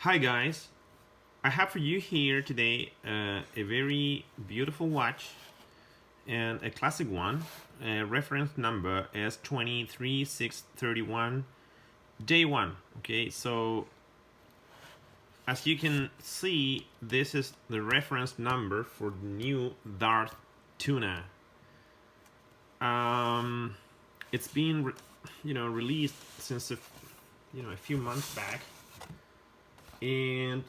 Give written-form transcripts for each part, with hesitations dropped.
Hi guys, I have for you here today a very beautiful watch and a classic one. Reference number S23631 day one. Okay, so as you can see, this is the reference number for the new Darth Tuna. It's been released since a few months back, and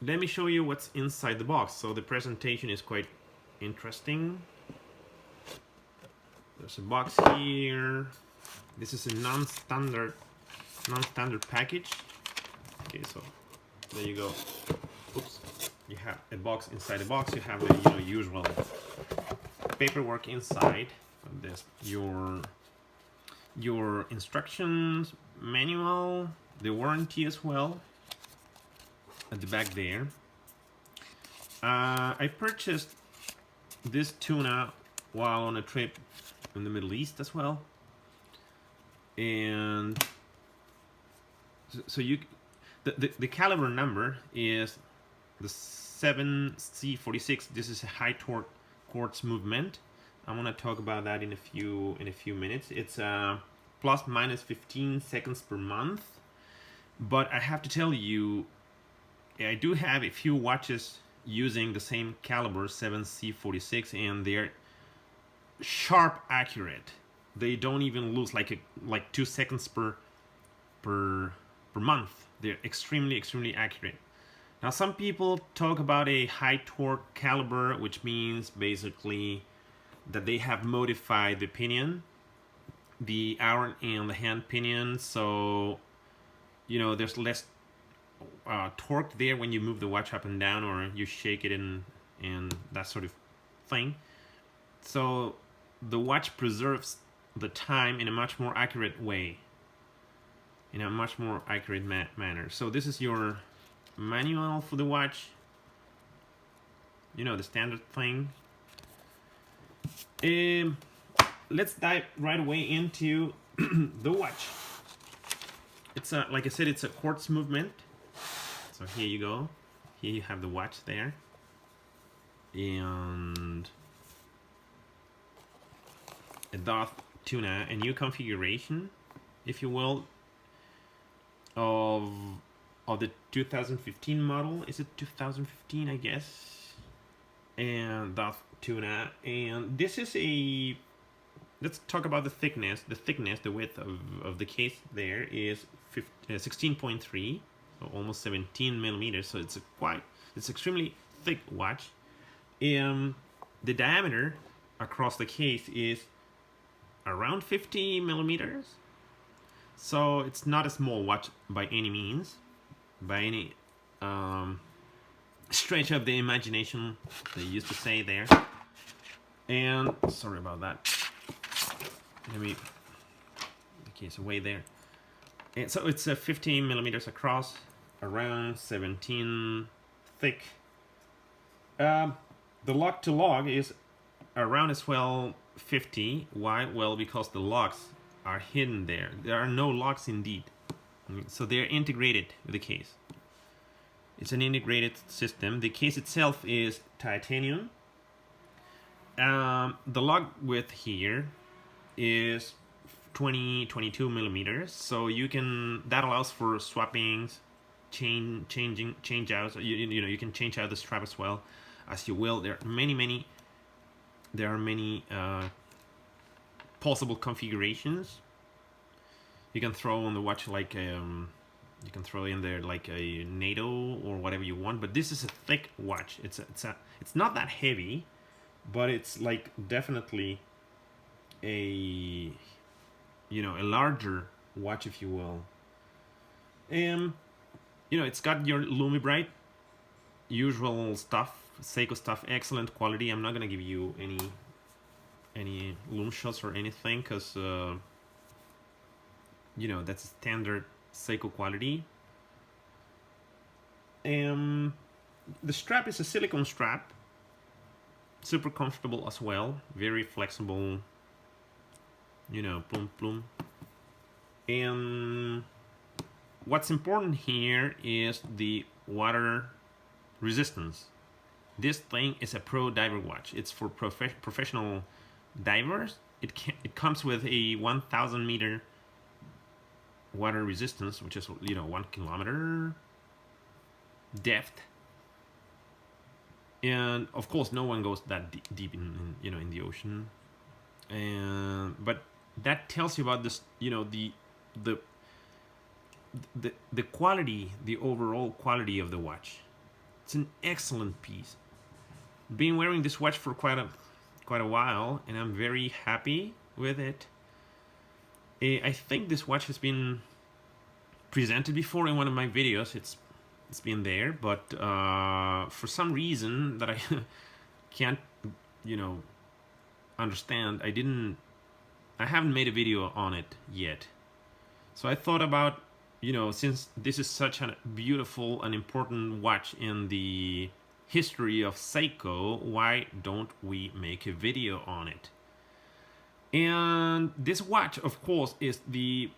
let me show you what's inside the box. So the presentation is quite interesting. There's a box here. This is a non-standard package. Okay, so there you go. Oops. You have a box inside the box. You have the usual paperwork inside. There's your instructions manual, the warranty as well at the back there. I purchased this tuna while on a trip in the Middle East as well, and so the caliber number is the 7C46. This is a high torque quartz movement. I'm gonna talk about that in a few minutes. It's plus minus 15 seconds per month, but I have to tell you, I do have a few watches using the same caliber 7C46, and they're sharp accurate. They don't even lose like 2 seconds per month. They're extremely accurate. Now some people talk about a high torque caliber, which means basically that they have modified the pinion, the hour and the hand pinion, so there's less torque there when you move the watch up and down, or you shake it and that sort of thing. So the watch preserves the time in a much more accurate way, in a much more accurate manner. So this is your manual for the watch, the standard thing. Let's dive right away into the watch. It's like I said, it's a quartz movement. So here you go. Here you have the watch there, and a Darth Tuna, a new configuration, if you will, of the 2015 model. Is it 2015? I guess. And Darth Tuna, and this is a. Let's talk about the thickness. The width of the case there is 16.3, so almost 17 millimeters. So it's extremely thick watch. The diameter across the case is around 50 millimeters. So it's not a small watch by any means, by any stretch of the imagination, they used to say there. And sorry about that. Let me the case away there. And so it's 15 millimeters across, around 17 thick. The lock to log is around as well 50. Why? Well, because the locks are hidden there. There are no locks indeed. So they're integrated with the case. It's an integrated system. The case itself is titanium. The log width here is 22 millimeters. So that allows for swappings, change outs. You can change out the strap as well as you will. There are many possible configurations. You can throw on the watch like you can throw in there like a NATO or whatever you want, but this is a thick watch. It's not that heavy, but it's like definitely a larger watch, if you will. It's got your Lumibright usual stuff, Seiko stuff, excellent quality. I'm not gonna give you any lume shots or anything, because that's standard Seiko quality. The strap is a silicone strap, super comfortable as well, very flexible, plum. And what's important here is the water resistance. This thing is a pro diver watch. It's for professional divers. It comes with a 1,000 meter water resistance, which is 1 kilometer depth. And of course, no one goes that deep in the ocean. But that tells you about this, the quality, the overall quality of the watch. It's an excellent piece. Been wearing this watch for quite a while, and I'm very happy with it. I think this watch has been presented before in one of my videos. It's been there, but for some reason that I can't understand, I haven't made a video on it yet. So I thought about, since this is such a beautiful and important watch in the history of Seiko, why don't we make a video on it? And this watch, of course, is the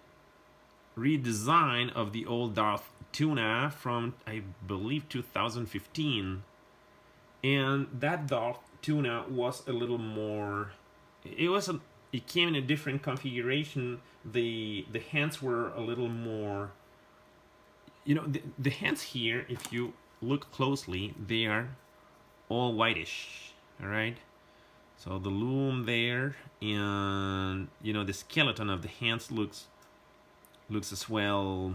redesign of the old Darth Tuna from, I believe, 2015. And that Darth Tuna was a little more, it came in a different configuration. The hands were a little more, the hands here, if you look closely, they are all whitish, all right? So the loom there, and the skeleton of the hands looks as well,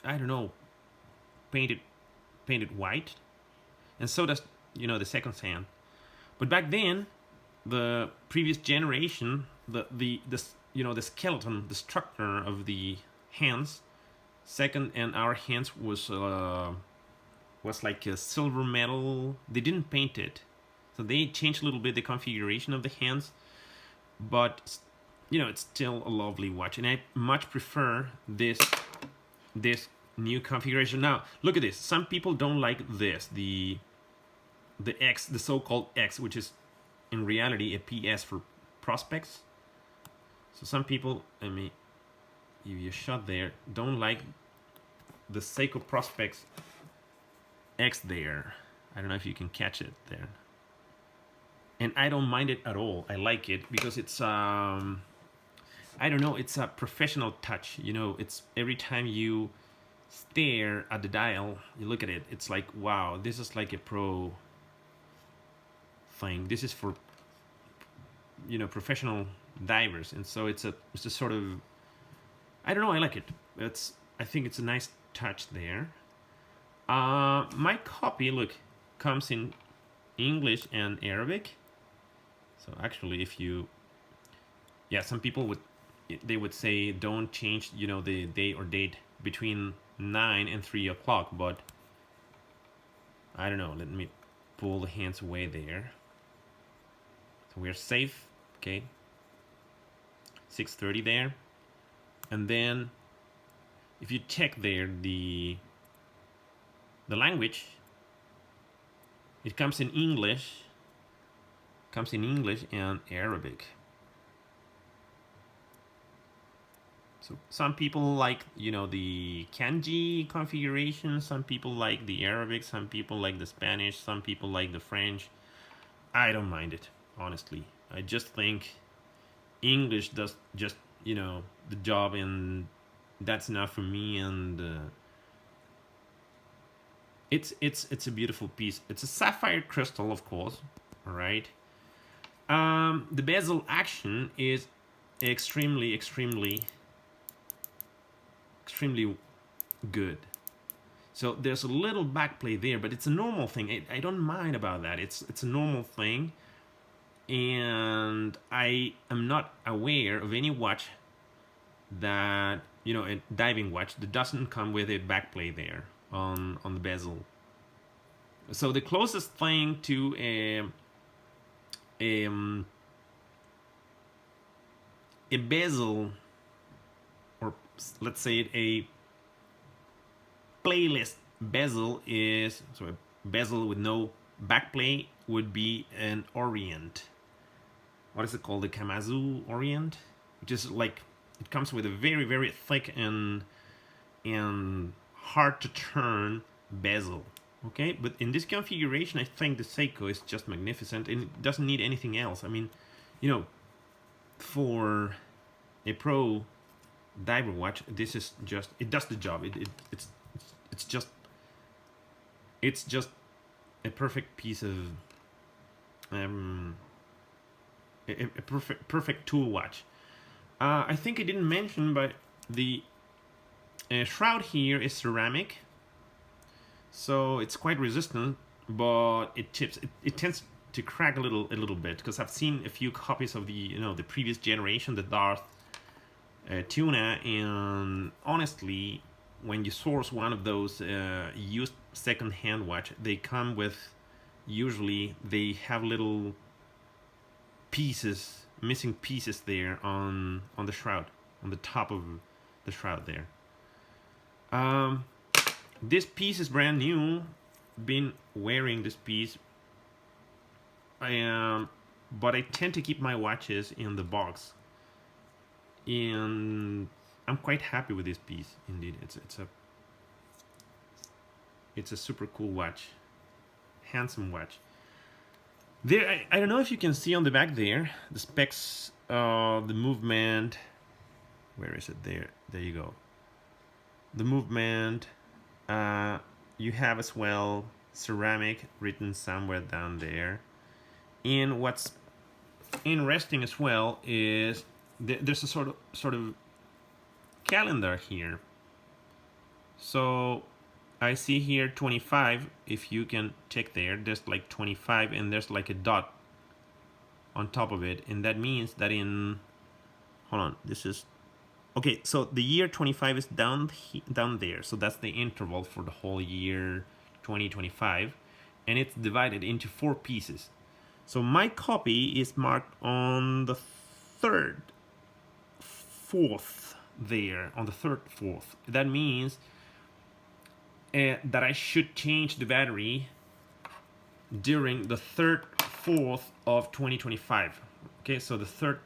I don't know, painted white, and so does the second hand. But back then, the previous generation, the skeleton, the structure of the hands, second and our hands was like a silver metal. They didn't paint it, so they changed a little bit the configuration of the hands, but it's still a lovely watch, and I much prefer this new configuration. Now look at this. Some people don't like this, the X, the so-called X, which is in reality a PS for Prospex. So some people, I mean, if you shot there, don't like the Seiko Prospex X there. I don't know if you can catch it there. And I don't mind it at all. I like it because it's I don't know, it's a professional touch. It's every time you stare at the dial, you look at it, it's like, wow, this is like a pro thing. This is for professional divers, and so it's a sort of, I don't know, I like it. I think it's a nice touch there. My copy, look, comes in English and Arabic. So actually, if you, some people would say don't change the day or date between 9 and 3 o'clock, but I don't know. Let me pull the hands away there. So we're safe, okay. 6:30 there, and then if you check there the language, it comes in English. And Arabic. So some people like the kanji configuration, some people like the Arabic, some people like the Spanish, some people like the French. I don't mind it, honestly. I just think English does just the job, and that's enough for me. And it's a beautiful piece. It's a sapphire crystal, of course. All right. The bezel action is extremely good. So there's a little backplay there, but it's a normal thing. I don't mind about that. It's a normal thing, and I am not aware of any watch that a diving watch that doesn't come with a backplay there on the bezel. So the closest thing to a bezel, or let's say a playlist bezel, is so a bezel with no backplay would be an Orient. What is it called? The Kamazu Orient, which is like it comes with a very, very thick and hard to turn bezel. Okay, but in this configuration, I think the Seiko is just magnificent, and it doesn't need anything else. I mean, you know, for a pro diver watch, this is just, it does the job. It's just a perfect piece of a perfect tool watch. I think I didn't mention, but the shroud here is ceramic, so it's quite resistant, but it tips. It tends to crack a little bit, because I've seen a few copies of the the previous generation, the Darth Tuna, and honestly, when you source one of those used second-hand watch, they come with, usually they have little pieces, missing pieces there on the shroud, on the top of the shroud there. This piece is brand new. Been wearing this piece, but I tend to keep my watches in the box, and I'm quite happy with this piece. Indeed, it's a super cool watch, handsome watch. There, I don't know if you can see on the back there the specs, the movement. Where is it? There you go. The movement. You have as well ceramic written somewhere down there. And what's interesting as well is there's a sort of calendar here. So I see here 25. If you can check there's like 25, and there's like a dot on top of it, and that means that in, hold on, this is okay. So the year 25 is down there, so that's the interval for the whole year 2025, and it's divided into 4 pieces. So my copy is marked on the 3rd, 4th there, on the 3rd, 4th. That means that I should change the battery during the 3rd, 4th of 2025. Okay, so the 3rd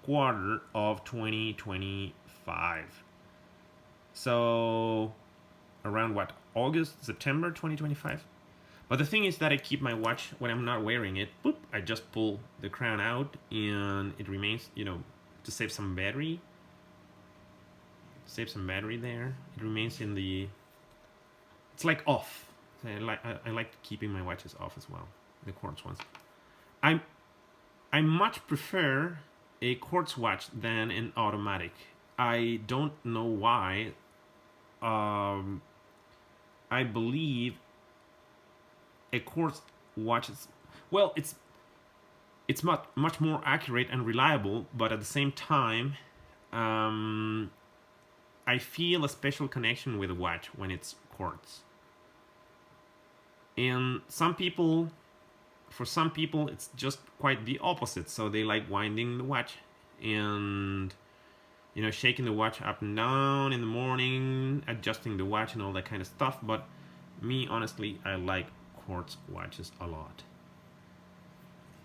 quarter of 2025. So around what, August, September 2025? But the thing is that I keep my watch when I'm not wearing it. Boop, I just pull the crown out, and it remains, to save some battery. Save some battery there. It remains in the, it's like off. I like keeping my watches off as well, the Quartz ones. I much prefer a Quartz watch than an automatic. I don't know why. I believe a Quartz watch is, well, it's much more accurate and reliable, but at the same time, I feel a special connection with a watch when it's Quartz. And for some people, it's just quite the opposite. So they like winding the watch and, shaking the watch up and down in the morning, adjusting the watch and all that kind of stuff. But me, honestly, I like Quartz watches a lot.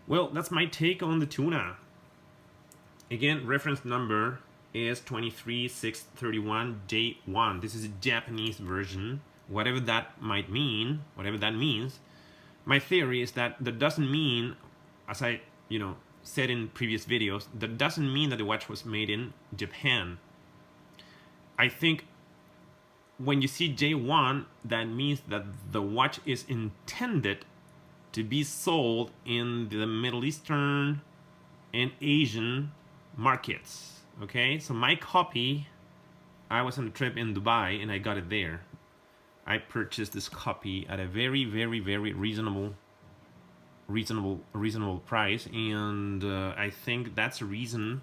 Well, that's my take on the Tuna. Again, reference number is S23631 This is a Japanese version. Whatever that might mean, whatever that means, my theory is that doesn't mean, as I, said in previous videos, that doesn't mean that the watch was made in Japan. I think when you see J1, that means that the watch is intended to be sold in the Middle Eastern and Asian markets. Okay, so my copy, I was on a trip in Dubai and I got it there. I purchased this copy at a very, very, very reasonable price, and I think that's a reason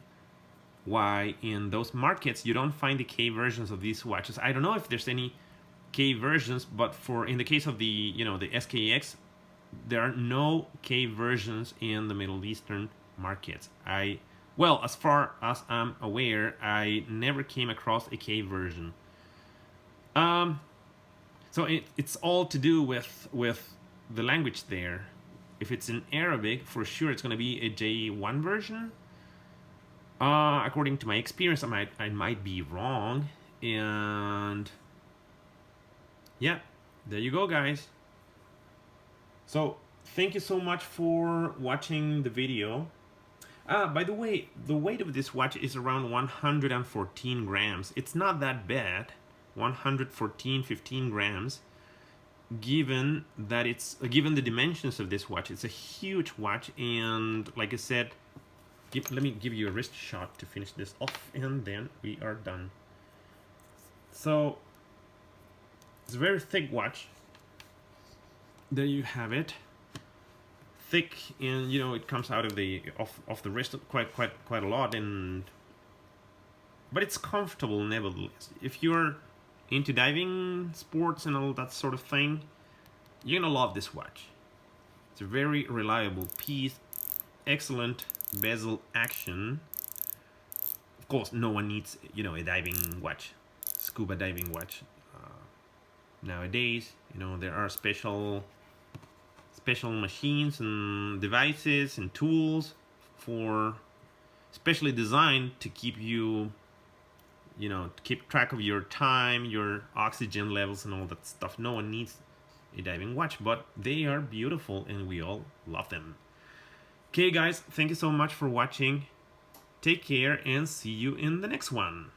why in those markets you don't find the K versions of these watches. I don't know if there's any K versions, but in the case of the the SKX, there are no K versions in the Middle Eastern markets. Well, as far as I'm aware, I never came across a K version. So it's all to do with the language there. If it's in Arabic, for sure it's going to be a J1 version. According to my experience, I might be wrong, and yeah, there you go, guys. So thank you so much for watching the video. By the way, the weight of this watch is around 114 grams. It's not that bad, 15 grams. Given that given the dimensions of this watch, it's a huge watch, and like I said, let me give you a wrist shot to finish this off, and then we are done. So it's a very thick watch. There you have it. Thick, and you know, it comes out of the off the wrist quite a lot, but it's comfortable nevertheless. If you're into diving sports and all that sort of thing, you're gonna love this watch. It's a very reliable piece, excellent bezel action. Of course, no one needs, you know, a diving watch, scuba diving watch. Nowadays, you know, there are special machines and devices and tools for specially designed to keep you, you know, to keep track of your time, your oxygen levels and all that stuff. No one needs a diving watch, but they are beautiful and we all love them. Okay guys, thank you so much for watching. Take care and see you in the next one.